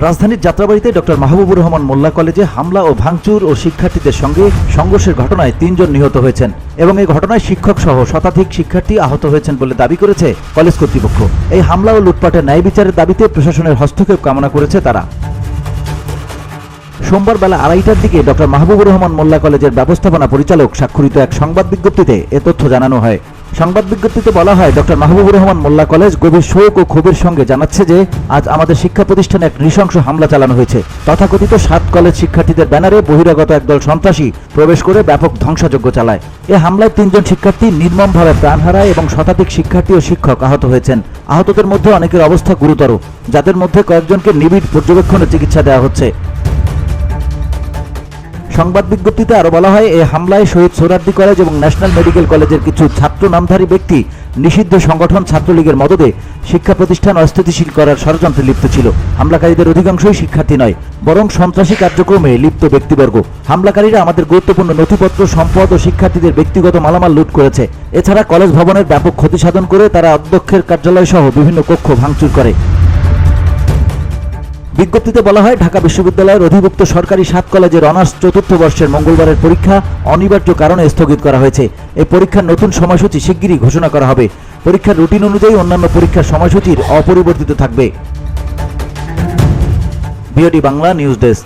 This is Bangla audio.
রাজধানীর যাত্রাবাড়িতে ডক্টর মাহবুবুর রহমান মোল্লা কলেজে হামলা ও ভাঙচুর ও শিক্ষার্থীদের সঙ্গে সংঘর্ষের ঘটনায় ৩ জন নিহত হয়েছেন এবং এই ঘটনায় শিক্ষক সহ শতাধিক শিক্ষার্থী আহত হয়েছেন বলে দাবি করেছে কলেজ কর্তৃপক্ষ। এই হামলা ও লুটপাটের ন্যায় বিচারের দাবিতে প্রশাসনের হস্তক্ষেপ কামনা করেছে তারা। সোমবার বেলা 2:30টার দিকে ডক্টর মাহবুবুর রহমান মোল্লা কলেজের ব্যবস্থাপনা পরিচালক স্বাক্ষরিত এক সংবাদ বিজ্ঞপ্তিতে এ তথ্য জানানো হয়। সংবাদ বিজ্ঞপ্তিতে বলা হয়, ডক্টর মাহবুবুর রহমান মোল্লা কলেজ গভীর শোক ও ক্ষোভের সঙ্গে জানাচ্ছে যে আজ আমাদের শিক্ষা প্রতিষ্ঠানে এক নৃশংস হামলা চালানো হয়েছে। তথাকথিত 7 কলেজ শিক্ষার্থীদের ব্যানারে বহিরাগত একদল সন্ত্রাসী প্রবেশ করে ব্যাপক ধ্বংসযজ্ঞ চালায়। এ হামলায় 3 জন শিক্ষার্থী নির্মমভাবে প্রাণ হারায় এবং শতাধিক শিক্ষার্থী ও শিক্ষক আহত হয়েছেন। আহতদের মধ্যে অনেকের অবস্থা গুরুতর, যাদের মধ্যে কয়েকজনকে নিবিড় পর্যবেক্ষণে চিকিৎসা দেওয়া হচ্ছে। সংবাদ বিজ্ঞপ্তিতে আরো বলা হয়, এই হামলায় শহীদ সোহরাওয়ার্দী কলেজ এবং ন্যাশনাল মেডিকেল কলেজের কিছু ছাত্র নামধারী ব্যক্তি নিষিদ্ধ সংগঠন ছাত্রলীগের মদদে শিক্ষা প্রতিষ্ঠান অস্থিতিশীল করার ষড়যন্ত্রে লিপ্ত ছিল। হামলাকারীদের অধিকাংশই শিক্ষার্থী নয়, বরং সন্ত্রাসী কার্যক্রমে লিপ্ত ব্যক্তিবর্গ। হামলাকারীরা আমাদের গুরুত্বপূর্ণ নথিপত্র, সম্পদ ও শিক্ষার্থীদের ব্যক্তিগত মালামাল লুট করেছে। এছাড়া কলেজ ভবনের ব্যাপক ক্ষতি সাধন করে তারা অধ্যক্ষের কার্যালয় সহ বিভিন্ন কক্ষ ভাঙচুর করে। বিজ্ঞপ্তিতে বলা হয়, ঢাকা বিশ্ববিদ্যালয়ের অধিভুক্ত সরকারি 7 কলেজের অনার্স 4th বর্ষের মঙ্গলবারের পরীক্ষা অনিবার্য কারণে স্থগিত করা হয়েছে। এই পরীক্ষার নতুন সময়সূচি শিগগিরই ঘোষণা করা হবে। পরীক্ষার রুটিন অনুযায়ী অন্যান্য পরীক্ষার সময়সূচির অপরিবর্তিত থাকবে। BOD Bangla news desk.